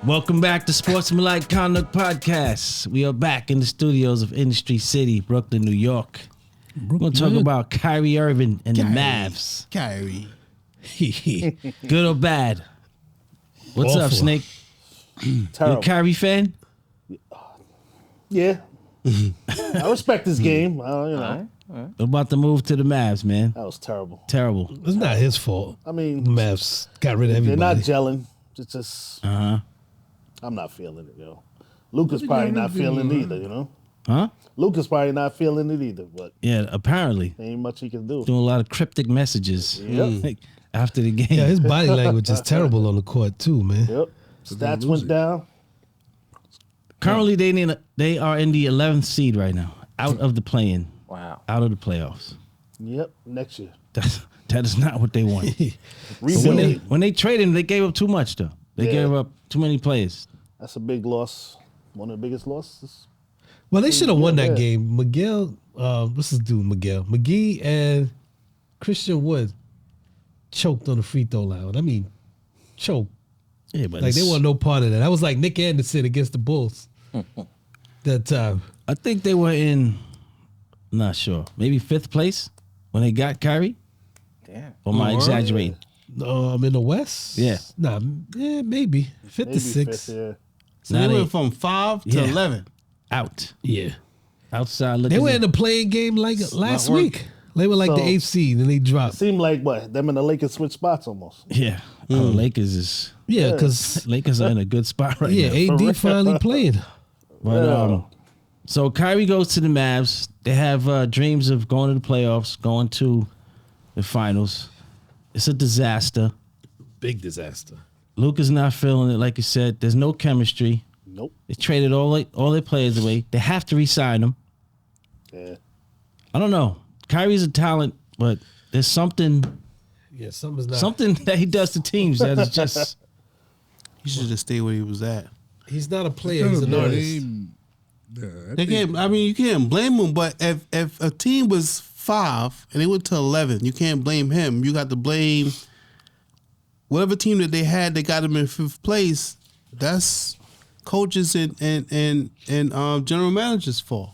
Welcome back to Sportsmanlike Conduct Podcast. We are back in the studios of Industry City, Brooklyn, New York. We're going to talk about Kyrie Irving and the Mavs. Kyrie. Good or bad? What's up, Snake? You a Kyrie fan? Yeah. I respect this game. What about the move to the Mavs, man? That was terrible. Terrible. It's not his fault. I mean, the Mavs got rid of everybody. They're not gelling. It's just, I'm not feeling it, yo. Luka's probably not feeling it either, you know? Huh? Luka's probably not feeling it either, but yeah, apparently. Ain't much he can do. Doing a lot of cryptic messages after the game. Yeah, his body language is terrible on the court too, man. Yep. Stats went down. Currently, they are in the 11th seed right now, out of the play-in. Wow. Out of the playoffs. Yep, next year. That is not what they want. when they traded him, they gave up too much, though. They gave up too many players. That's a big loss. One of the biggest losses. Well, they should have won that game. Miguel, what's his dude, Miguel? McGee and Christian Wood choked on the free throw line. I mean, choked. Yeah, but like they want no part of that. That was like Nick Anderson against the Bulls that time. I think they were in, I'm not sure, maybe 5th place when they got Kyrie. Damn. Or am I exaggerating? I'm in the West. Yeah. Nah, yeah, maybe 5th to 6th. Yeah. So they went from 5 to 11. Out. Yeah. Outside looking. They were in the playing game like last week. They were like the 8th seed and they dropped. It seemed like them and the Lakers switched spots almost. Yeah. Oh, Lakers is. Yeah, because Lakers are in a good spot right now. Yeah, AD finally played. But so Kyrie goes to the Mavs. They have dreams of going to the playoffs, going to the finals. It's a disaster. Big disaster. Luka's not feeling it, like you said. There's no chemistry. Nope. They traded all their players away. They have to re-sign them. Yeah. I don't know. Kyrie's a talent, but there's something. Yeah, something that he does to teams that is just. He should just stay where he was at. He's not a player. He's an artist. You can't blame him. But if a team was 5 and they went to 11, you can't blame him. You got to blame whatever team that they had. They got him in 5th place. That's coaches and general managers' fault.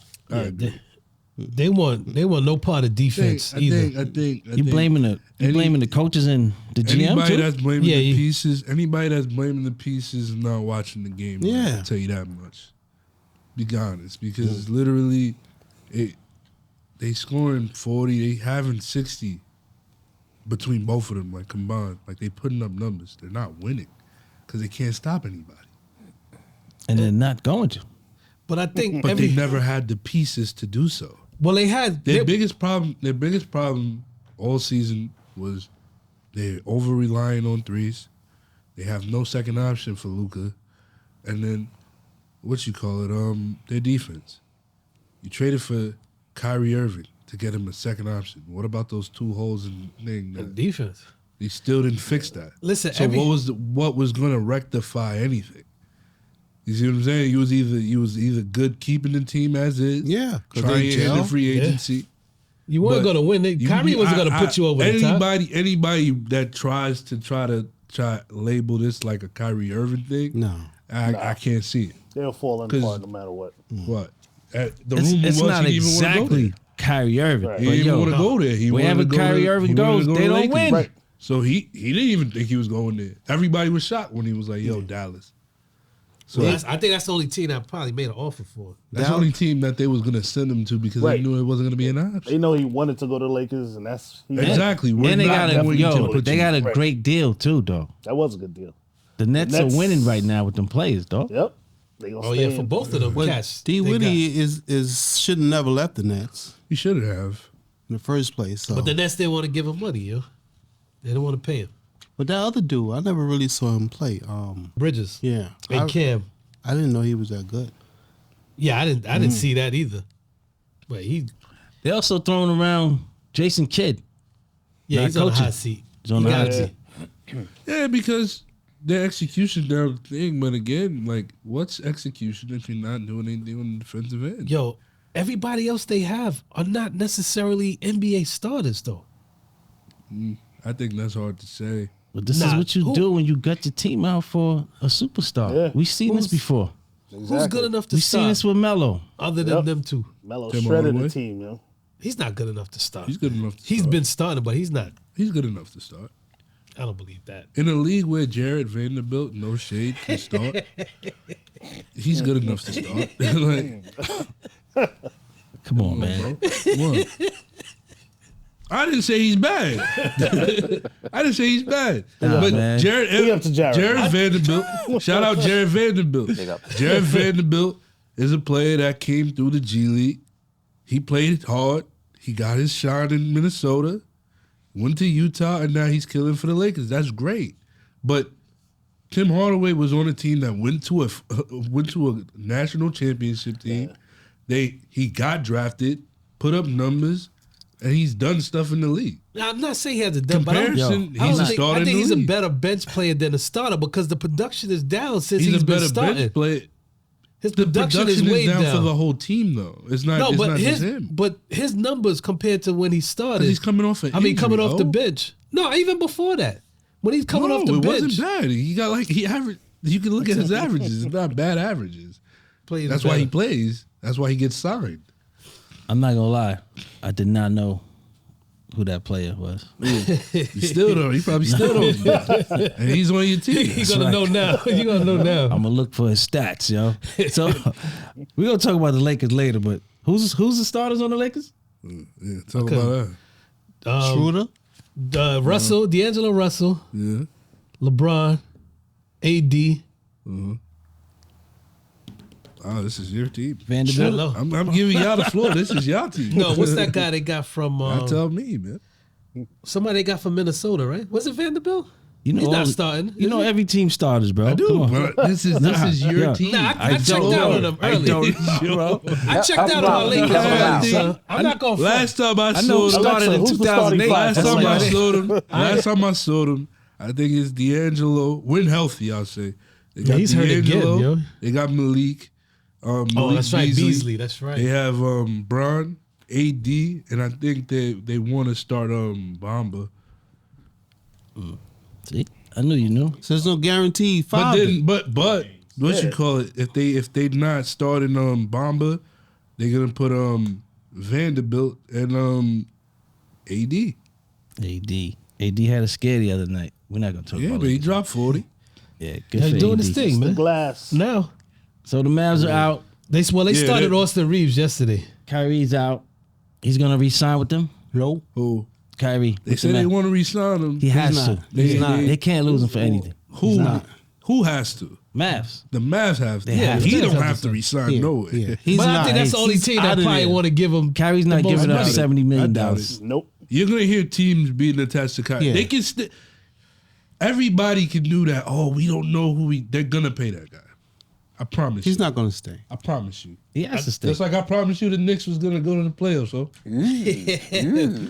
They want no part of defense either. I think you blaming the coaches and the GM anybody too? that's blaming the pieces. Anybody that's blaming the pieces is not watching the game. Yeah, I'll tell you that much. Be honest, because literally, they scoring 40, they having 60 between both of them, like combined. Like they putting up numbers. They're not winning because they can't stop anybody. And they're not going to. But I think, they never had the pieces to do so. Well, they had their biggest problem all season was they're over relying on threes. They have no second option for Luka, and then their defense. You traded for Kyrie Irving to get him a second option. What about those 2 holes in the defense? They still didn't fix that. Listen, so what was going to rectify anything? You see what I'm saying? You was either good keeping the team as is, trying in the free agency. Yeah. You weren't going to win. Kyrie wasn't going to put you over the top. Anybody that tries to label this like a Kyrie Irving thing, I can't see it. They'll fall apart no matter what. What? The rumor was not exactly Kyrie Irving. Right. He didn't even want to go there. Wherever Kyrie Irving goes, they don't win. Right. So he didn't even think he was going there. Everybody was shocked when he was like, "Yo, Dallas." So I think that's the only team that probably made an offer for. That's the only team that they was going to send him to because they knew it wasn't going to be an option. They know he wanted to go to the Lakers, and that's exactly. And they got a great deal too, though. That was a good deal. The Nets are winning right now with them players, though. Yep. For both of them, cats. D. Whitty should have never left the Nets. He should have in the first place. So. But the Nets didn't want to give him money, yo. They didn't want to pay him. But that other dude, I never really saw him play. Bridges. Yeah. And Cam. I didn't know he was that good. Yeah, I didn't see that either. But they also throwing around Jason Kidd. Yeah, he's on the hot seat. He's on the hot seat. Yeah, because their execution, their thing. But again, like, what's execution if you're not doing anything on the defensive end? Yo, everybody else they have are not necessarily NBA starters, though. I think that's hard to say. But this is what you do when you gut your team out for a superstar. Yeah. We've seen this before. Exactly. Who's good enough to We've start? seen this with Melo. Other than them two. Melo Tim shredded Hardaway? the team, yo. He's not good enough to start. He's good enough to He's start. been starting, but he's not. He's good enough to start. I don't believe that. In a league where Jared Vanderbilt, no shade, can start, he's good enough to start. Like, Come on, man. come on. I didn't say he's bad. I didn't say he's bad. But man. Jared, up to Jared. Vanderbilt, shout out Jared Vanderbilt. up. Jared Vanderbilt is a player that came through the G League. He played hard. He got his shine in Minnesota, went to Utah, and now he's killing for the Lakers. That's great. But Tim Hardaway was on a team that went to a national championship team. He got drafted, put up numbers, and he's done stuff in the league. Now, I'm not saying he hasn't done, but I don't Comparison, I he's a think starter in the he's a league. better bench player than a starter because the production is down since He's a been better starting. bench player. His The production is way down down. for the whole team, though. It's not. No, it's but not just him. his numbers compared to when he started. 'Cause he's coming off an coming injury, off the oh. bench. No, even before that, when he's coming off the it bench, wasn't bad. He got he averaged. You can look at his averages. It's not bad averages. plays That's why he better. plays. That's why he gets signed. I'm not gonna lie. I did not know who that player was. You still don't. You probably still don't. And he's on your team. You're gonna know now. You're gonna know now. I'm gonna look for his stats, yo. So we're gonna talk about the Lakers later, but who's the starters on the Lakers? Yeah, talk about that. Schroeder. Russell, D'Angelo Russell, Yeah. LeBron, AD. Oh, this is your team. Vanderbilt. Hello. I'm giving y'all the floor. This is y'all team. No, what's that guy they got from Y'all tell me, man. somebody they got from Minnesota, right? Was it Vanderbilt? You know, He's not all- starting. You know every team starters, bro. I do, Come on. but this is your yeah. team. Nah, I checked out on them I early. don't, bro. I checked out on my Lakers early, son. I'm not gonna front. Last time I I know saw who them, started in who's the starting 2008. five? last time I saw them, I think it's D'Angelo. When healthy, I'll say. They got he's hurt again, D'Angelo, yo. They got Malik. Malik Oh, that's right, Beasley. That's right. They have Bron, AD, and I think they want to start Bamba. See, I knew you knew. So there's no guarantee. But Five. then, but what you call it? If they not starting Bamba, they're gonna put Vanderbilt and AD. AD had a scare the other night. We're not gonna talk Yeah, about but he it. dropped 40. Yeah, good He's for doing AD. his thing, The man. glass. Now So the Mavs are out. they Yeah, started they- Austin Reeves yesterday. Kyrie's out. He's gonna re-sign with them. No. Who Kyrie. they with said the they Mavs. want to re-sign him. He has He's to. not. He's not. They can't lose him for anything. Who has to? Mavs. The Mavs have to. They have He to. don't have to resign. No way. Yeah. He's But not. I think that's the only He's team out that of probably there. want to give him. Kyrie's not the most giving up money. $70 million. I doubt it. Nope. You're gonna hear teams being attached to Kyrie. Yeah. They can. Everybody can do that. Oh, we don't know who they're gonna pay that guy. I promise. He's you. not going to stay. I promise you. He has to stay. Just like I promised you, the Knicks was gonna go to the playoffs. So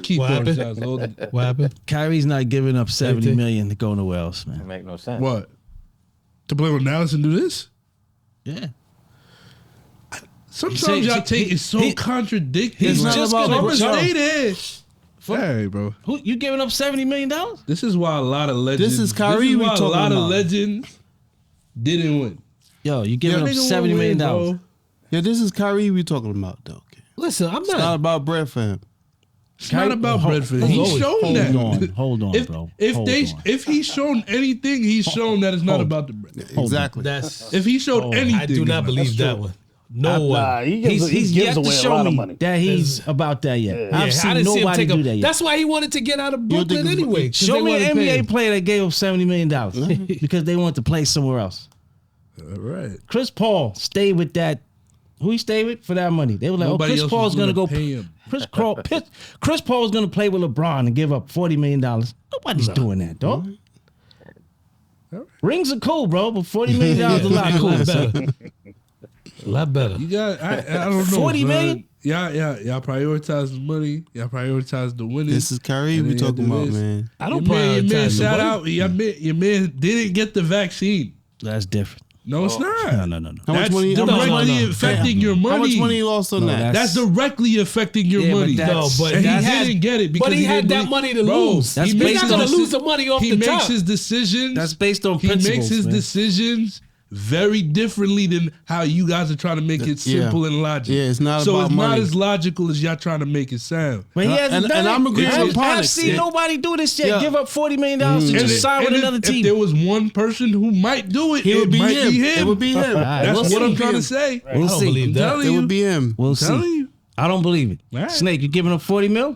keep What going, happened? shots. Hold it. What happened? Kyrie's not giving up $70 Anything? million to go nowhere else, man. Make no sense. What? To play with Dallas and do this? Yeah. Sometimes See, y'all take it so contradictory. he's Like, not about I'ma LeBron. stay there. Hey, bro. Who you giving up $70 million? This is why a lot of legends. This is Kyrie This is we why a talking lot of about. legends didn't win. Yo, you giving Yeah, up Nigga $70 won't million. win, bro. Yeah, this is Kyrie we talking about, though. Okay. Listen, I'm It's not not. about bread for him. It's not about Bradford. hold He's on, shown that. Hold on, if, bro. If Hold they on. if he's shown anything, he's shown that it's not about the bread. Exactly. That's. If he showed anything, I do not it's believe that true. one. No one. Nah, he gives, He's he gives yet to away a show lot of me money. that he's about that yet. Yeah. I've I seen didn't see him nobody take do a. that yet. That's why he wanted to get out of don't Brooklyn think it's- anyway. 'cause Show they me wanted an to pay NBA him. player that gave up $70 million because they want to play somewhere else. All right. Chris Paul stayed with that. Who he stayed with for that money? They were like, Nobody Chris else Paul's was going to gonna go pay him. Chris Paul was going to play with LeBron and give up $40 million. Nobody's doing that, dog. Rings are cool, bro, but $40 million is a lot A cooler. lot son. better. A lot better. You got. I don't know. 40 son. million? Y'all prioritize the money. Y'all prioritize the winning. This is Kyrie And we then you talking do about, this. man. I don't Your man prioritize the shout money. out. Your man didn't get the vaccine. That's different. No, it's not. No. How much That's money? directly affecting your money. How much money he lost on that? That's directly affecting your money. but And he that's- didn't get it because But he had didn't that believe- money to Bro, lose. That's He's based not going on- to lose the money off He the makes top. his decisions. That's based on He principles. makes his man. decisions very differently than how you guys are trying to make it simple and logical. Yeah, it's not so about it's not money. as logical as y'all trying to make it sound. But he hasn't done and it. I'm agreeing with I haven't Ponix. seen nobody do this yet. Yeah. Give up $40 million to just sign with And another if team. there was one person who might do it, It would be might him. be him. It would be him. That's we'll what see. I'm trying to say. We'll I don't see. believe I'm that. telling It you. would be him. We'll telling see. you. I don't believe it. All right. Snake, you giving up $40 million?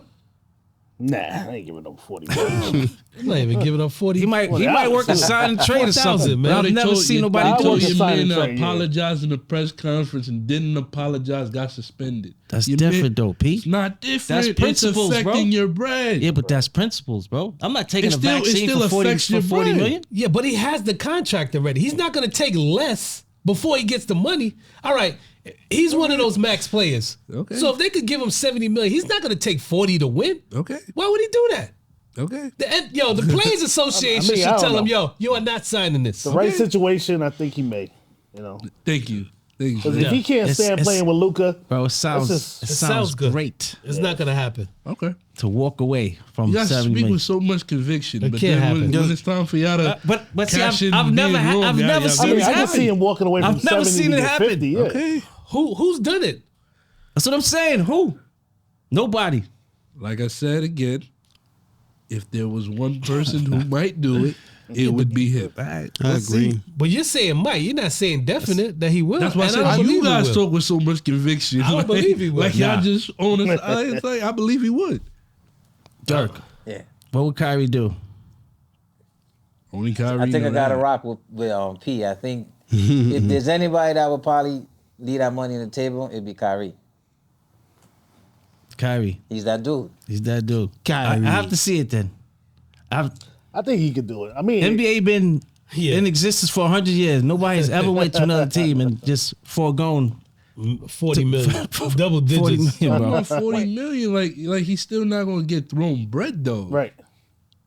Nah, I ain't giving up 40 million. I'm not even giving up 40. He might Well, work a sign and trade or 4,000, something. man. But I've They never told seen you- nobody I they do told was it. a your sign man and to trade, yeah. apologize in the press conference and didn't apologize, got suspended. That's Your different man- though, Pete. It's not different. That's principles, it's affecting bro. your bread. Yeah, but that's principles, bro. I'm not taking It a still- it vaccine still for 40 affects your bread. million. Yeah, but he has the contract already. He's not going to take less before he gets the money. All right, he's one of those max players. Okay. So if they could give him 70 million, he's not going to take 40 to win. Okay. Why would he do that? Okay. The Players Association I should don't tell him, know. you are not signing this. The right situation, I think he may. You know, Thank you. Thank you. because if he can't It's- stand it's- playing with Luka, Bro, it sounds It sounds good. great It's not going to happen. Okay. to walk away from You guys 70 speak million. with so much conviction, It but can't then when happen. it's time for y'all to But see, cash in I've and never be in ha- Rome, I've y'all- never y'all- seen I mean, this I can happen. see him walking away from I've never 70 seen to it get happen. 50. Yeah. Okay. Who's done it? That's what I'm saying. Who? Nobody. Like I said again, if there was one person who might do it, it would be him. I agree. But you're saying Mike. You're not saying definite that he will. That's why I And said don't believe you he guys will. talk with so much conviction. I don't believe he would. Like y'all Nah. just own it. It's like, I believe he would. Dirk. Yeah. What would Kyrie do? Only Kyrie. I think I know got to that. rock with P. I think if there's anybody that would probably leave that money on the table, it'd be Kyrie. Kyrie. He's that dude. He's that dude. Kyrie. I have to see it then. I think he could do it. I mean, NBA been Yeah. in existence for 100 years. Nobody's ever went to another team and just foregone 40 million, double 40 digits. million, bro. About 40 million, like he's still not gonna get thrown bread though. right.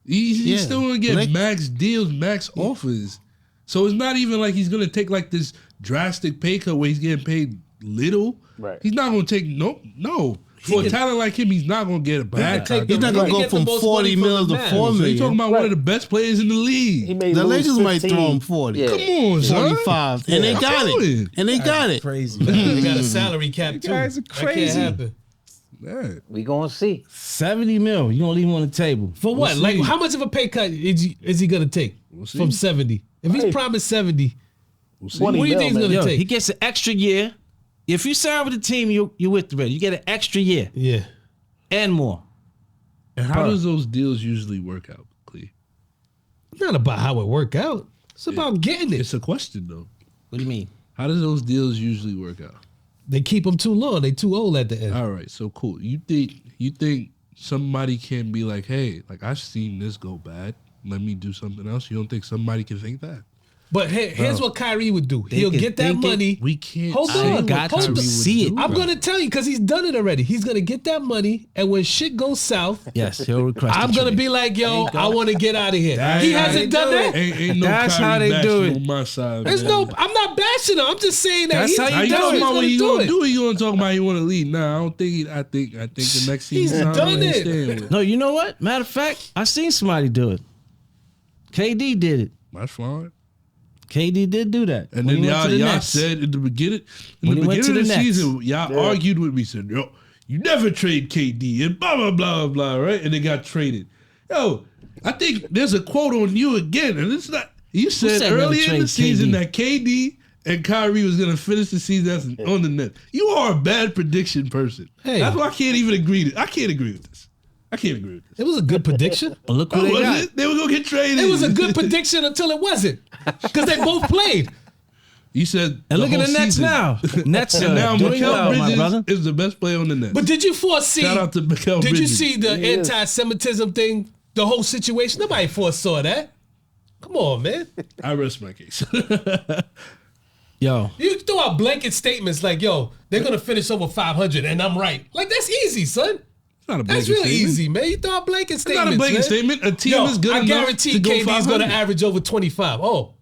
He's Yeah. still gonna get Like- max deals, max offers. So it's not even like he's gonna take like this drastic pay cut where he's getting paid little. Right. He's not gonna take no. For a talent like him, he's not gonna get a bad take contract. He's not gonna He go get the from most 40 money mil from to the Mavs. 4 So you're talking million. about one of Right. the best players in the He league. may The lose Lakers might 15. throw him 40. Yeah. Come on, son. 45. And they got it. And they got it. Crazy. They got a salary cap too. guys are That crazy. can't happen. Yeah. We gonna see. 70 mil. You gonna leave him on the table. For what? We'll Like, see. how much of a pay cut is he gonna take see. from 70? If he's Hey. promised 70, We'll see. 20 what do you mil, think he's man. gonna Yo, he take? gets an extra year. If you sign with the team, you're with the Red. You get an extra year Yeah. and more. And how does those deals usually work out, Clee? Not about how it work out. It's about getting it. It's a question though. What do you mean? How does those deals usually work out? They keep them too long. They too old at the end. All right, so cool. You think somebody can be like, hey, like I've seen this go bad. Let me do something else. You don't think somebody can think that? But here's what Kyrie would do. He'll can get that think it. money. We can't. Hold say on. what got hold to on. see it. I'm gonna tell you because he's done it already. He's gonna get that money, and when shit goes south, Yes, he'll request. I'm a gonna trade. be like, yo, I want to get out of here. That's He how hasn't they done do that. Ain't no That's Kyrie how they bashing do it. on my side. There's man. no. I'm not bashing him. I'm just saying that That's he's, how you How you do talking it. about what gonna you do gonna it. do? You gonna talk about you want to leave? Nah, I don't think. I think the next He's season. done it. Staying. No, you know what? Matter of fact, I seen somebody do it. KD did it. That's fine. KD did do that. And when then he went to the y'all Nets. said in the beginning, When he went to of the the Nets. season, y'all argued with me, said, yo, you never trade KD and blah, blah, blah, blah, right? And they got traded. Yo, I think there's a quote on you again, and it's not, you said said never earlier in trade the season KD? that KD and Kyrie was going to finish the season as on the net. You are a bad prediction person. Hey. That's why I can't even agree. I can't agree with this. I can't agree with this. It was a good prediction. But look who Oh, they was got. it? They were going to get traded. It was a good prediction until it wasn't, because they both played. You said And look at whole the Nets season. now. Nets And now are doing Mikal well, my brother. Bridges is the best player on the Nets. But did you foresee? Shout out to Mikal Did you Bridges. see the anti-Semitism thing? The whole situation. Nobody foresaw that. Come on, man. I rest my case. Yo, You throw out blanket statements like, "Yo, they're gonna finish over 500," and I'm right. Like that's easy, son. It's not a That's blanket really statement. easy, man. You throw out blanket It's statements. not a blanket man. statement. A team Yo, is good I enough guarantee to go KD's 500. gonna average over 25. Oh,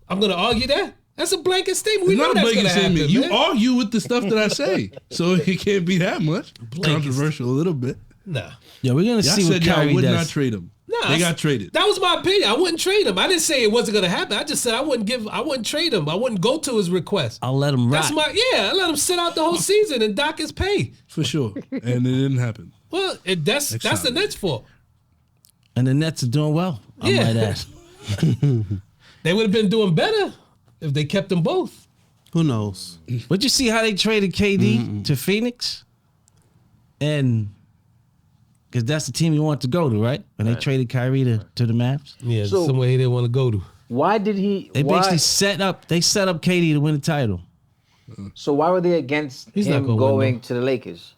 I'm gonna argue that. That's a blanket statement. We It's know not a that's blanket gonna happen, statement. You man. argue with the stuff that I say, so it can't be that much. Blanket Controversial a little bit. Nah. Yeah, we're gonna Y'all see what said y'all Kyrie would does. not trade him. Nah, They got traded. That was my opinion. I wouldn't trade him. I didn't say it wasn't gonna happen. I just said I wouldn't trade him. I wouldn't go to his request. I'll let him rock. I let him sit out the whole season and dock his pay. For sure. And it didn't happen. Well, that's the Nets' fault. And the Nets are doing well. I might ask. They would have been doing better if they kept them both. Who knows? But you see how they traded KD to Phoenix? And because that's the team he wanted to go to, right? When they traded Kyrie to the Mavs. Yeah, So- somewhere he didn't want to go to. Why did he? They why, basically set up KD to win the title. So why were they against He's not him gonna win, going though. to the Lakers?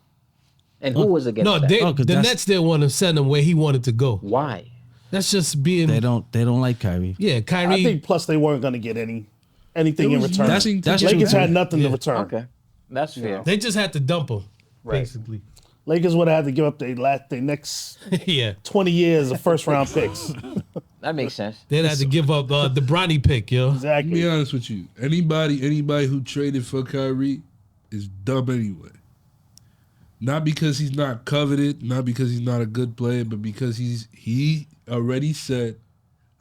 And who was against No, that? Oh, 'cause the that's- Nets didn't want to send him where he wanted to go. Why? That's just being. They don't like Kyrie. Yeah, Kyrie. I think plus they weren't going to get anything It in was return. nothing to That's get true, Lakers too. had nothing Yeah. to return. Okay, that's fair. they just had to dump him, Right. basically. Lakers would have had to give up their next Yeah, 20 years of first round picks. That makes sense. they'd have to give up the Bronny pick, yo. To be Exactly. honest with you, anybody who traded for Kyrie is dumb anyway. Not because he's not coveted, not because he's not a good player, but because he already said,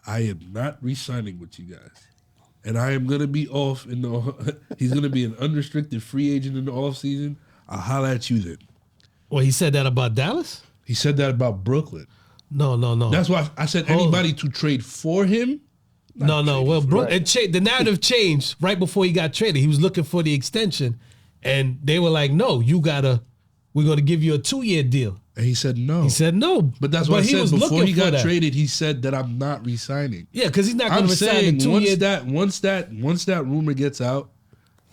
I am not re-signing with you guys. And I am gonna be off he's gonna be an unrestricted free agent in the offseason. I'll holler at you then. Well, he said that about Dallas? He said that about Brooklyn. No. That's why I said anybody to trade for him. No. Well, the narrative changed right before he got traded. He was looking for the extension, and they were like, "No, we're going to give you a 2-year deal." And he said no. He said no, But that's what I he said was before looking he for got that. traded. He said that I'm not re-signing. Yeah, because he's not going I'm to resign saying the 2-year. once that rumor gets out,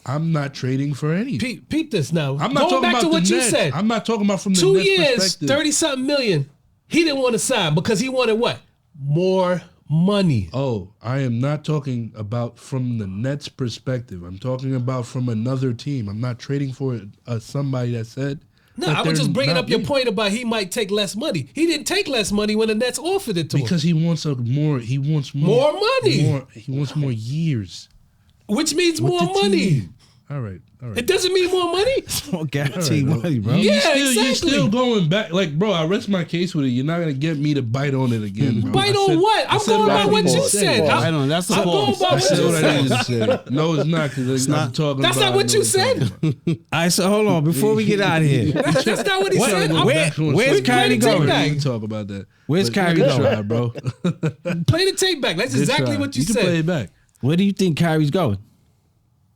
I'm not trading for any. Peep this now. I'm not Going talking back about to the what you Nets. said. I'm not talking about from the 2 Nets years, perspective. 30-something million. He didn't want to sign because he wanted what? More money. Oh, I am not talking about from the Nets perspective. I'm talking about from another team. I'm not trading for somebody that said. No, that I was they're just bringing not up your me. point about he might take less money. He didn't take less money when the Nets offered it to him. Because he wants more. He wants More money. He wants more years. Which means with more the money. team. All right. It doesn't mean more money. It's more guaranteed All right, money, bro. Yeah, You're exactly. still going back. Like, bro, I rest my case with it. You're not gonna get me to bite on it again. Bro. Bite I on said- what? I I'm said going by I what needed you to say. said. I don't know. That's the I'm going false. by I what said you what I said. needed to say. No, it's not because I'm talking That's about. not what I know you said. I'm talking about. All right, so hold on. Before we get out of here, That's not what he What? said. Where- where's Kyrie going? We can talk about that. Where's But Kyrie good going? try, bro. Play the tape back. That's Good exactly try. what you can play said. it back. where do you think Kyrie's going?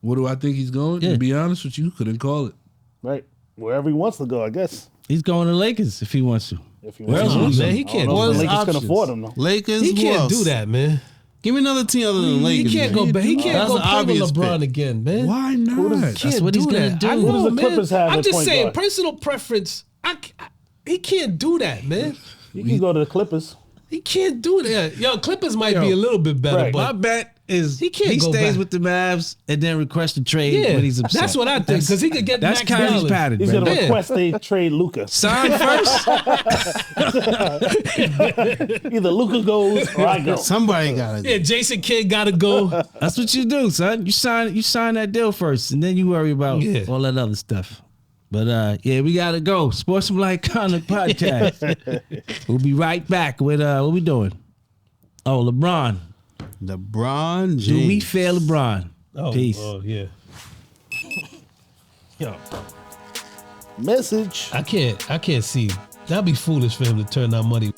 What do I think he's going? Yeah. To be honest with you, couldn't call it. Right. Wherever he wants to go, I guess. He's going to Lakers if he wants to. If he Where wants else to. would Man, he he I can't. don't know if What the is Lakers can options? afford him, though. Lakers. He who can't else? do that, man. Give me another team other than Lakers. He can't man. go. He can't That's go an play with obvious LeBron pick. again, man. Why not? That's what he's gonna do. I Who know, does the man. Clippers have I'm at just point saying, guard? personal preference. He can't do that, man. You can go to the Clippers. He can't do that. Yo, Clippers might be a little bit better, Right. My but bet is He can't go stays back. with the Mavs and then requests a trade yeah, when he's upset. that's what I think because he could get That's max Kyrie's dollars. pattern, He's bro. going to Yeah. request they trade Luka. Sign first. Either Luka goes or I go. Somebody got it. Yeah, Jason Kidd got to go. That's what you do, son. You sign that deal first, and then you worry about Yeah. all that other stuff. But yeah, we gotta go. Sportsmanlike Conduct Podcast. We'll be right back with what we doing? Oh, LeBron. LeBron James. Do we fail LeBron? Peace. Oh yeah. Yo, Message. I can't see. That'd be foolish for him to turn down money.